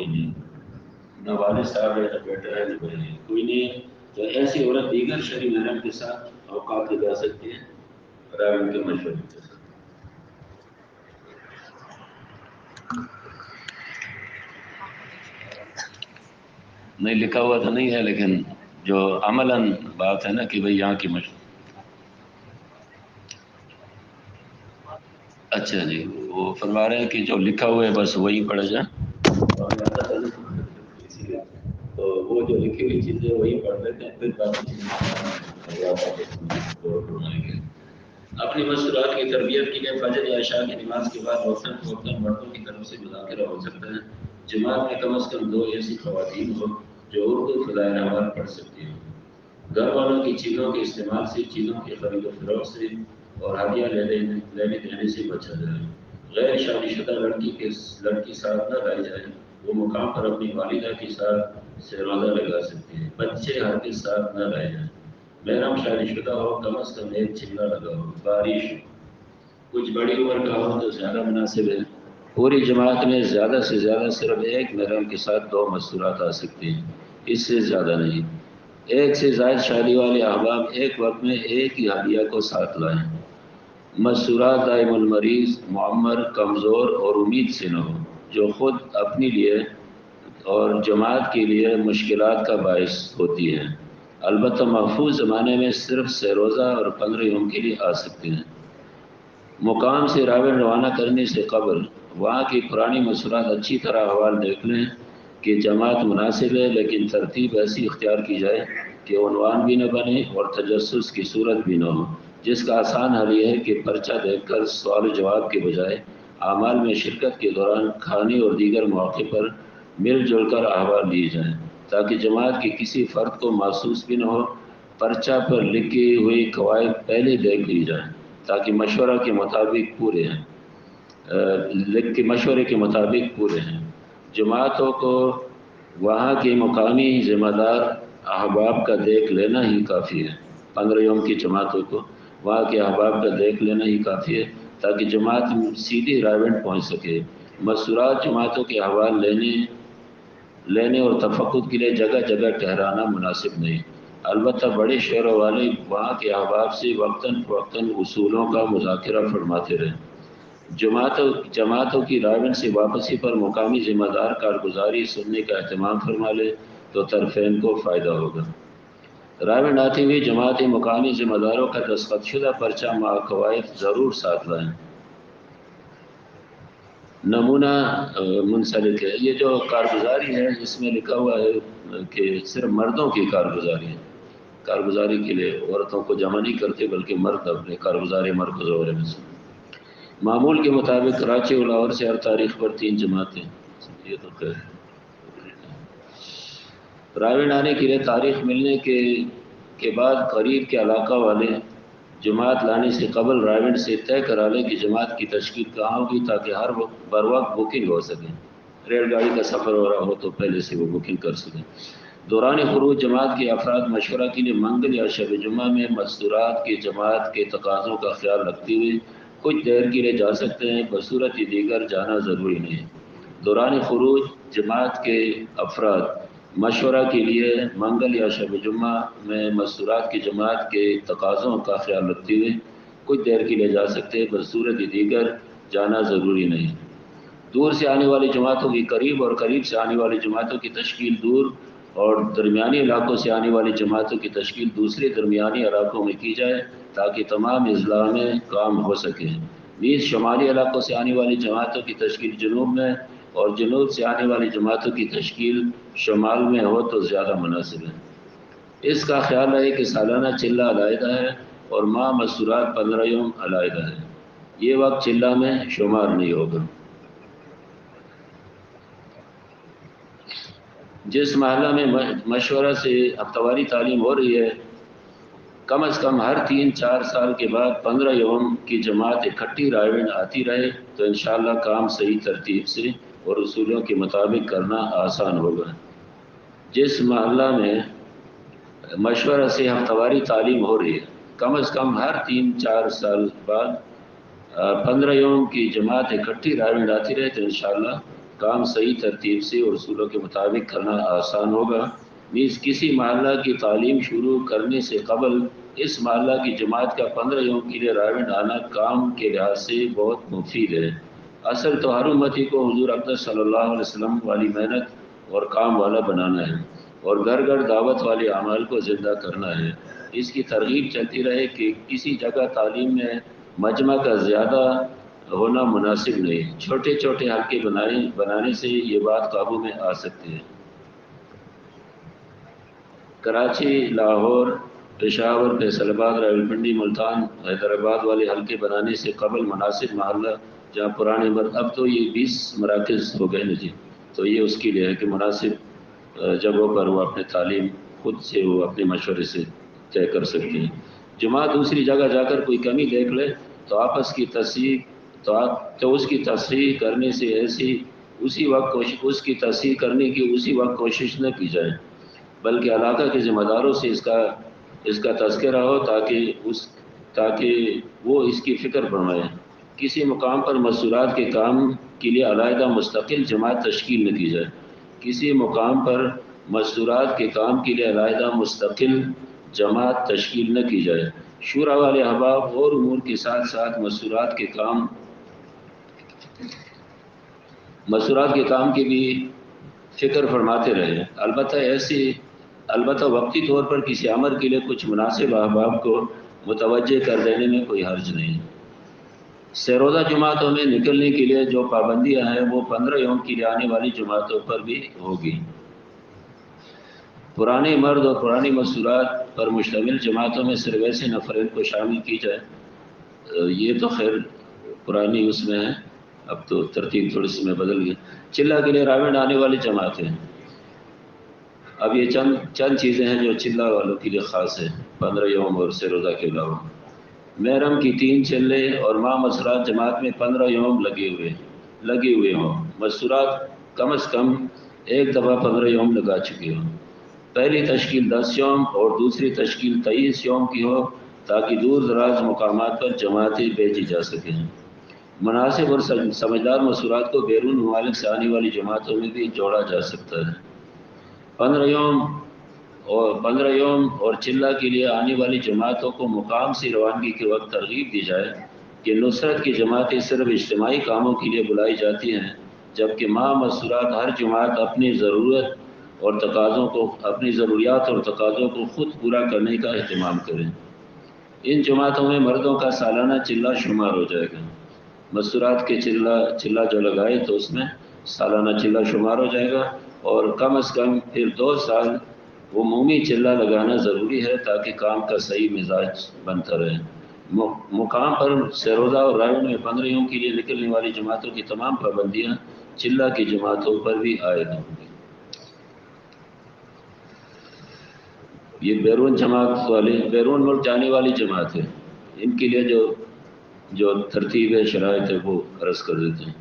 کوئی نہیں، نہ والد صاحب ہے، نہ بیٹا ہے، نہ بہن ہے، کوئی نہیں ہے، تو ایسی عورت دیگر شرعی محرم کے ساتھ اوقات لگا سکتی ہے راوی کے مشورے کے ساتھ۔ نہیں لکھا ہوا تو نہیں ہے، لیکن جو عملاً بات ہے نا کہ بھئی یہاں کی اچھا جی، وہ فرما رہے ہیں کہ جو لکھا ہوا ہے بس وہی پڑھا جائے، تو وہ جو لکھی ہوئی چیزیں وہی پڑھ لیتے ہیں، پھر باقی اپنی مستورات کی تربیت کے لیے فجر یا عشاء کی نماز کے بعد وقتاً فوقتاً مردوں کی طرف سے مذاکرہ ہو سکتا ہے۔ جماعت میں کم از کم 2 ایسی خواتین ہو جو اردو فضائل اعمال پڑھ سکتی ہوں۔ گھر والوں کی چیزوں کے استعمال سے، چیزوں کی خرید و فروخت سے اور ہدیہ لینے دینے سے بچا جائے۔ غیر شادی شدہ لڑکی ساتھ نہ لائی جائے، وہ مقام پر اپنی والدہ کے ساتھ سے روزہ لگا سکتی ہے۔ بچے ہرگز ساتھ نہ لائے جائیں۔ محرم شادی شدہ ہو، کم از کم 1 چلہ لگا ہو۔ بارش کچھ بڑی عمر کا ہو تو زیادہ مناسب ہے۔ پوری جماعت میں زیادہ سے زیادہ صرف 1 محرم کے ساتھ 2 مستورات آ سکتی ہیں، اس سے زیادہ نہیں۔ 1 سے زائد شادی والے احباب ایک وقت میں ایک ہی ہدیہ کو ساتھ لائیں۔ مستورات دائم المریض، معمر، کمزور اور امید سے نہ ہو، جو خود اپنے لیے اور جماعت کے لیے مشکلات کا باعث ہوتی ہیں۔ البتہ محفوظ زمانے میں صرف 3 روزہ اور 15 یوم کے لیے آ سکتے ہیں۔ مقام سے راوی روانہ کرنے سے قبل وہاں کی پرانی مستورات اچھی طرح احوال دیکھ لیں کہ جماعت مناسب ہے، لیکن ترتیب ایسی اختیار کی جائے کہ عنوان بھی نہ بنے اور تجسس کی صورت بھی نہ ہو، جس کا آسان حل یہ ہے کہ پرچہ دیکھ کر سوال و جواب کے بجائے اعمال میں شرکت کے دوران کھانے اور دیگر مواقع پر مل جل کر احوال لیے جائیں، تاکہ جماعت کے کسی فرد کو محسوس بھی نہ ہو۔ پرچہ پر لکھی ہوئی قواعد پہلے دیکھ لی جائیں تاکہ مشورے کے مطابق پورے ہیں۔ جماعتوں کو وہاں کے مقامی ذمہ دار احباب کا دیکھ لینا ہی کافی ہے۔ 15 یوم کی جماعتوں کو وہاں کے احباب کا دیکھ لینا ہی کافی ہے تاکہ جماعت سیدھی رائیونٹ پہنچ سکے۔ مستورات جماعتوں کے احوال لینے اور تفقد کے لیے جگہ جگہ ٹھہرانا مناسب نہیں، البتہ بڑے شہروں والے وہاں کے احباب سے وقتاً فوقتاً اصولوں کا مذاکرہ فرماتے رہیں۔ جماعتوں کی رائیونٹ سے واپسی پر مقامی ذمہ دار کارگزاری سننے کا اہتمام فرما لے تو طرفین کو فائدہ ہوگا۔ رائیونٹ آتی ہوئی جماعتی مقامی ذمہ داروں کا دستخط شدہ پرچہ مع قواعد ضرور ساتھ لائیں۔ نمونہ منسلک ہے، یہ جو کارگزاری ہے اس میں لکھا ہوا ہے کہ صرف مردوں کی کارگزاری ہے۔ کارگزاری کے لیے عورتوں کو جمع نہیں کرتے بلکہ مرد اپنے کارگزاری مرکز وغیرہ میں سے۔ معمول کے مطابق کراچی اور لاہور سے ہر تاریخ پر 3 جماعتیں، یہ تو خیر راوین آنے کے لیے تاریخ ملنے کے بعد قریب کے علاقہ والے جماعت لانے سے قبل راوین سے طے کرا لیں کہ جماعت کی تشکیل کہاں ہوگی تاکہ ہر بر وقت بکنگ ہو سکے۔ ریل گاڑی کا سفر ہو رہا ہو تو پہلے سے وہ بکنگ کر سکیں۔ دوران خروج جماعت کے افراد مشورہ کے لیے منگل یا شب جمعہ میں مستورات کی جماعت کے تقاضوں کا خیال رکھتے ہوئے کچھ دیر کے لیے جا سکتے ہیں، بصورت دیگر جانا ضروری نہیں۔ دوران خروج جماعت کے افراد مشورہ کے لیے منگل یا شب جمعہ میں مستورات کی جماعت کے تقاضوں کا خیال رکھتے ہوئے کچھ دیر کے لیے جا سکتے ہیں، بصورت دیگر جانا ضروری نہیں۔ دور سے آنے والی جماعتوں کی قریب اور قریب سے آنے والی جماعتوں کی تشکیل دور اور درمیانی علاقوں سے آنے والی جماعتوں کی تشکیل دوسرے درمیانی علاقوں میں کی جائے تاکہ تمام اضلاع میں کام ہو سکے۔ نیز شمالی علاقوں سے آنے والی جماعتوں کی تشکیل جنوب میں اور جنوب سے آنے والی جماعتوں کی تشکیل شمال میں ہو تو زیادہ مناسب ہے۔ اس کا خیال ہے کہ سالانہ چلہ علیحدہ ہے اور ماہ مستورات 15 یوم علیحدہ ہے، یہ وقت چلہ میں شمار نہیں ہوگا۔ جس محلہ میں مشورہ سے ہفتہ تعلیم ہو رہی ہے، کم از کم ہر 3-4 سال کے بعد 15 یوم کی جماعت اکٹھی رائیونٹ آتی رہے تو انشاءاللہ کام صحیح ترتیب سے اور اصولوں کے مطابق کرنا آسان ہوگا۔ جس محلہ میں مشورہ سے ہفتہ تعلیم ہو رہی ہے، کم از کم ہر 3-4 سال بعد 15 یوم کی جماعت اکٹھی رائیونٹ آتی رہے تو انشاءاللہ کام صحیح ترتیب سے اور اصولوں کے مطابق کرنا آسان ہوگا۔ نیز کسی محلہ کی تعلیم شروع کرنے سے قبل اس محلہ کی جماعت کا 15 یوم کے لیے راون آنا کام کے لحاظ سے بہت مفید ہے۔ اصل تو ہر امتی کو حضور اقدس صلی اللہ علیہ وسلم والی محنت اور کام والا بنانا ہے اور گھر گھر دعوت والے اعمال کو زندہ کرنا ہے۔ اس کی ترغیب چلتی رہے کہ کسی جگہ تعلیم میں مجمع کا زیادہ ہونا مناسب نہیں، چھوٹے چھوٹے حلقے بنانے سے یہ بات قابو میں آ سکتی ہے۔ کراچی، لاہور، پشاور، فیصل آباد، راولپنڈی، ملتان، حیدرآباد والے حلقے بنانے سے قبل مناسب محلہ جہاں پرانے اب تو یہ 20 مراکز ہو گئے نا جی، تو یہ اس کے لیے ہے کہ مناسب جگہوں پر وہ اپنے تعلیم خود سے وہ اپنے مشورے سے طے کر سکتے ہیں۔ جماعت دوسری جگہ جا کر کوئی کمی دیکھ لے تو آپس کی تصحیح تو اس کی تصحیح کرنے سے اسی وقت کوشش نہ کی جائے، بلکہ علاقہ کے ذمہ داروں سے اس کا تذکرہ ہو تاکہ وہ اس کی فکر فرمائیں۔ کسی مقام پر مستورات کے کام کے لیے علیحدہ مستقل جماعت تشکیل نہ کی جائے۔ کسی مقام پر مستورات کے کام کے لیے علیحدہ مستقل جماعت تشکیل نہ کی جائے۔ شورا والے احباب اور امور کے ساتھ ساتھ مستورات کے کام کی بھی فکر فرماتے رہے۔ البتہ وقتی طور پر کسی امر کے لیے کچھ مناسب احباب کو متوجہ کر دینے میں کوئی حرج نہیں۔ سیروزہ جماعتوں میں نکلنے کے لیے جو پابندیاں ہیں وہ 15 یوم کے لیے آنے والی جماعتوں پر بھی ہوگی۔ پرانے مرد اور پرانی مستورات پر مشتمل جماعتوں میں صرف ایسے نفرین کو شامل کی جائے۔ یہ تو خیر پرانی اس میں ہے، اب تو ترتیب تھوڑی سی میں بدل گئی۔ چلہ کے لیے راون آنے والی جماعتیں، اب یہ چند چیزیں ہیں جو چلہ والوں کے لیے خاص ہے 15 یوم اور سیروزہ کے علاوہ۔ محرم کی 3 چلے اور ماہ مسورات جماعت میں 15 یوم لگے ہوئے ہوں۔ مستورات کم از کم ایک دفعہ 15 یوم لگا چکے ہوں۔ پہلی تشکیل 10 یوم اور دوسری تشکیل 23 یوم کی ہو تاکہ دور دراز مقامات پر جماعتیں بھیجی جا سکیں۔ مناسب اور سمجھدار مستورات کو بیرون ممالک سے آنے والی جماعتوں میں بھی جوڑا جا سکتا ہے۔ 15 یوم اور چلہ کے لیے آنے والی جماعتوں کو مقام سے روانگی کے وقت ترغیب دی جائے کہ نصرت کی جماعتیں صرف اجتماعی کاموں کے لیے بلائی جاتی ہیں، جبکہ ماہ مسورات ہر جماعت اپنی ضروریات اور تقاضوں کو خود پورا کرنے کا اہتمام کریں۔ ان جماعتوں میں مردوں کا سالانہ چلہ شمار ہو جائے گا۔ مستورات کے چلہ جو لگائے تو اس میں سالانہ چلہ شمار ہو جائے گا، اور کم از کم پھر 2 سال عمومی چلہ لگانا ضروری ہے تاکہ کام کا صحیح مزاج بنتا رہے۔ مقام پر سیروزہ اور راون میں 15 یوم کے لیے نکلنے والی جماعتوں کی تمام پابندیاں چلہ کی جماعتوں پر بھی عائد ہوں گی۔ یہ بیرون ملک جانے والی جماعت ہے، ان کے لیے جو ترتیب ہے، شرائط ہے، وہ عرض کر دیتے ہیں۔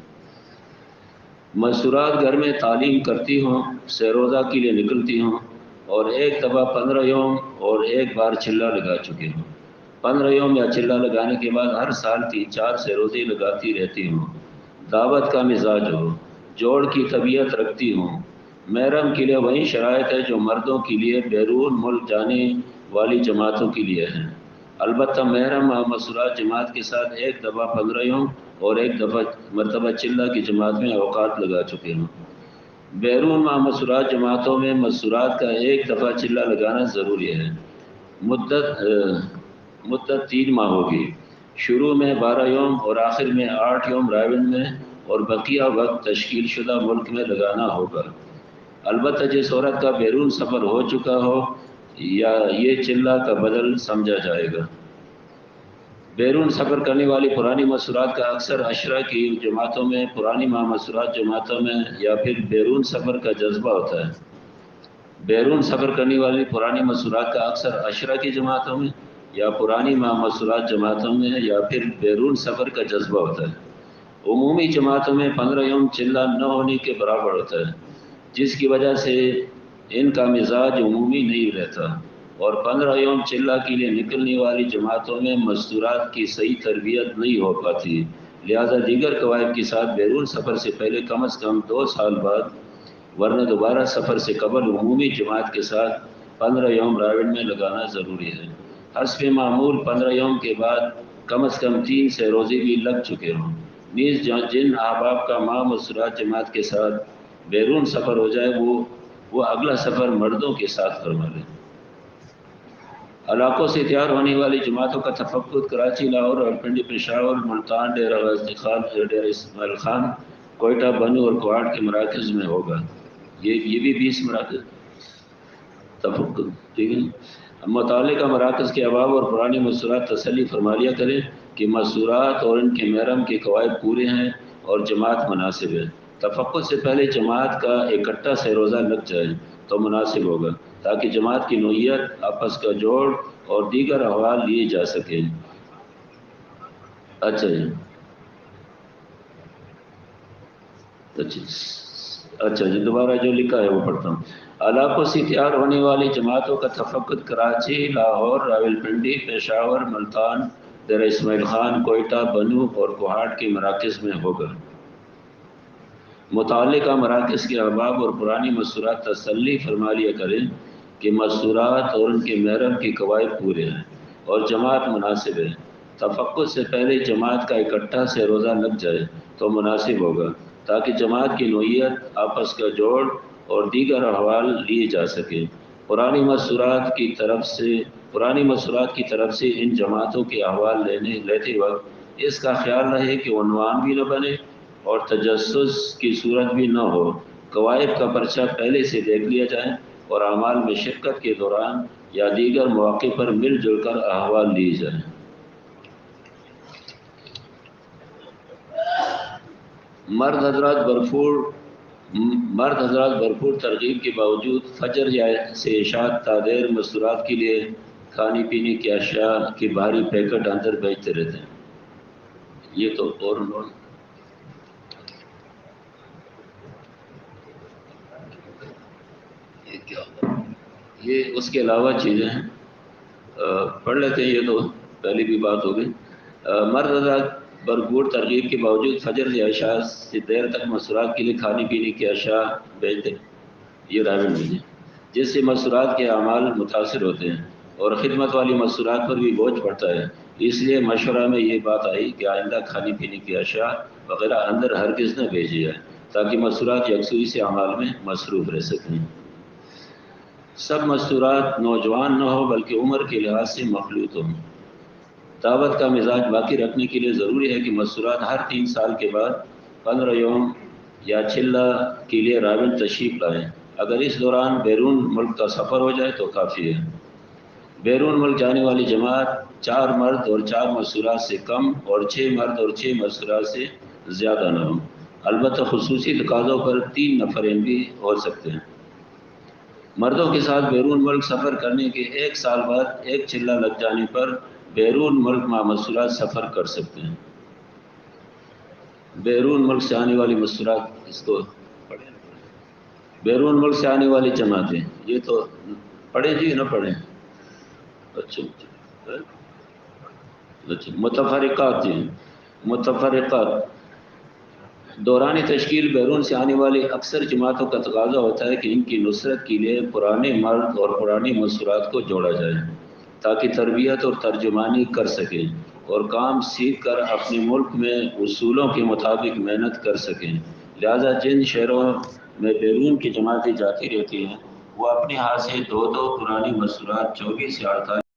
مستورات گھر میں تعلیم کرتی ہوں، سیروزہ کے لیے نکلتی ہوں اور ایک دفعہ 15 یوم اور ایک بار چلہ لگا چکے ہوں۔ 15 یوم یا چلہ لگانے کے بعد ہر سال 3-4 سیروزے لگاتی رہتی ہوں۔ دعوت کا مزاج ہو، جوڑ کی طبیعت رکھتی ہوں۔ محرم کے لیے وہی شرائط ہے جو مردوں کے لیے بیرون ملک جانے والی جماعتوں کے لیے ہیں۔ البتہ محرم مستورات جماعت کے ساتھ ایک دفعہ 15 یوم اور ایک مرتبہ چلہ کی جماعت میں اوقات لگا چکے ہوں۔ بیرون مستورات جماعتوں میں مستورات کا ایک دفعہ چلہ لگانا ضروری ہے۔ مدت 3 ماہ ہوگی۔ شروع میں 12 یوم اور آخر میں 8 یوم راون میں اور بقیہ وقت تشکیل شدہ ملک میں لگانا ہوگا۔ البتہ جس عورت کا بیرون سفر ہو چکا ہو یا یہ چلہ کا بدل سمجھا جائے گا۔ بیرون سفر کرنے والی پرانی مستورات کا اکثر عشرہ کی جماعتوں میں، پرانی ماہ مسورات جماعتوں میں یا پھر بیرون سفر کا جذبہ ہوتا ہے۔ بیرون سفر کرنے والی پرانی مستورات کا اکثر عشرہ کی جماعتوں میں یا پرانی ماہ مسورات جماعتوں میں یا پھر بیرون سفر کا جذبہ ہوتا ہے۔ عمومی جماعتوں میں 15 یوم چلہ نہ ہونے کے برابر ہوتا ہے، جس کی وجہ سے ان کا مزاج عمومی نہیں رہتا، اور 15 یوم چلہ کے لیے نکلنے والی جماعتوں میں مستورات کی صحیح تربیت نہیں ہو پاتی، لہذا دیگر قواعد کے ساتھ بیرون سفر سے پہلے کم از کم 2 سال بعد ورنہ دوبارہ سفر سے قبل عمومی جماعت کے ساتھ 15 یوم راوڑ میں لگانا ضروری ہے۔ حسب معمول 15 یوم کے بعد کم از کم 3 سے روزے بھی لگ چکے ہوں۔ نیز جن احباب کا ماہ مسرات جماعت کے ساتھ بیرون سفر ہو جائے وہ اگلا سفر مردوں کے ساتھ فرما لیں۔ علاقوں سے تیار ہونے والی جماعتوں کا تفقد کراچی، لاہور، راولپنڈی، پشاور، ملتان، ڈیرہ غازی خان، ڈیرہ اسماعیل خان، کوئٹہ، بنو اور کوہاٹ کے مراکز میں ہوگا۔ یہ بھی 20 مراکز تفقد، ٹھیک ہے۔ متعلقہ مراکز کے احباب اور پرانی مسورات تسلی فرما لیا کریں کہ مسورات اور ان کے محرم کے قواعد پورے ہیں اور جماعت مناسب ہے۔ تفقد سے پہلے جماعت کا اکٹھا سے روزہ لگ جائے تو مناسب ہوگا تاکہ جماعت کی نوعیت، آپس کا جوڑ اور دیگر احوال لیے جا سکیں۔ اچھا جی دوبارہ جو لکھا ہے وہ پڑھتا ہوں۔ علاقوں سے تیار ہونے والی جماعتوں کا تفقد کراچی، لاہور، راولپنڈی، پشاور، ملتان، ڈیرہ اسماعیل خان، کوئٹہ، بنو اور کوہاٹ کے مراکز میں ہوگا۔ متعلقہ مراکز کے احباب اور پرانی مسورات تسلی فرما لیا کریں کہ مسورات اور ان کے محرم کے قواعد پورے ہیں اور جماعت مناسب ہے۔ تفقد سے پہلے جماعت کا اکٹھا سے روزہ لگ جائے تو مناسب ہوگا تاکہ جماعت کی نوعیت، آپس کا جوڑ اور دیگر احوال لیے جا سکیں۔ پرانی مسورات کی طرف سے ان جماعتوں کے احوال لیتے وقت اس کا خیال رہے کہ عنوان بھی نہ بنے اور تجسس کی صورت بھی نہ ہو۔ قواعد کا پرچہ پہلے سے دیکھ لیا جائے اور اعمال میں شرکت کے دوران یا دیگر مواقع پر مل جل کر احوال لیے جائیں۔ مرد حضرات بھرپور ترغیب کے باوجود فجر سے عشاء تادیر مسورات کے لیے کھانے پینے کی اشیاء کے بھاری پیکٹ اندر بیچتے رہتے ہیں۔ یہ تو اور یہ اس کے علاوہ چیزیں ہیں، پڑھ لیتے ہیں۔ یہ تو پہلی بھی بات ہو گئی۔ مرد حضرات بھرپور ترغیب کے باوجود فجر یا عشاء سے دیر تک مسورات کے لیے کھانے پینے کی اشیاء بیچتے، یہ راوڑ میں ہے، جس سے مسورات کے اعمال متاثر ہوتے ہیں اور خدمت والی مسورات پر بھی بوجھ پڑتا ہے۔ اس لیے مشورہ میں یہ بات آئی کہ آئندہ کھانے پینے کی اشیاء وغیرہ اندر ہرگز نہ بھیجی جائے تاکہ مسورات یکسوئی سے اعمال میں مصروف رہ سکیں۔ سب مسورات نوجوان نہ ہو بلکہ عمر کے لحاظ سے مخلوط ہوں۔ دعوت کا مزاج باقی رکھنے کے لیے ضروری ہے کہ مسورات ہر 3 سال کے بعد 15 یوم یا چلہ کے لیے راوڑ تشریف لائیں۔ اگر اس دوران بیرون ملک کا سفر ہو جائے تو کافی ہے۔ بیرون ملک جانے والی جماعت 4 مرد اور 4 مسورات سے کم اور 6 مرد اور 6 مسورات سے زیادہ نہ ہوں۔ البتہ خصوصی تقاضوں پر 3 نفرین بھی ہو سکتے ہیں۔ مردوں کے ساتھ بیرون ملک سفر کرنے کے 1 سال بعد ایک چلہ لگ جانے پر بیرون ملک مع مسورات سفر کر سکتے ہیں۔ بیرون ملک سے آنے والی مسورات، اس کو پڑھیں، بیرون ملک سے آنے والی جماعتیں، یہ تو پڑھیں جی نہ پڑھیں؟ اچھا متفرقات جی، متفرقات دوران تشکیل بیرون سے آنے والی اکثر جماعتوں کا تقاضا ہوتا ہے کہ ان کی نصرت کے لیے پرانے مرد اور پرانی مسورات کو جوڑا جائے تاکہ تربیت اور ترجمانی کر سکیں اور کام سیکھ کر اپنے ملک میں اصولوں کے مطابق محنت کر سکیں۔ لہذا جن شہروں میں بیرون کی جماعتیں جاتی رہتی ہیں وہ اپنے ہاتھ سے 2 پرانی مسورات 24 سے 48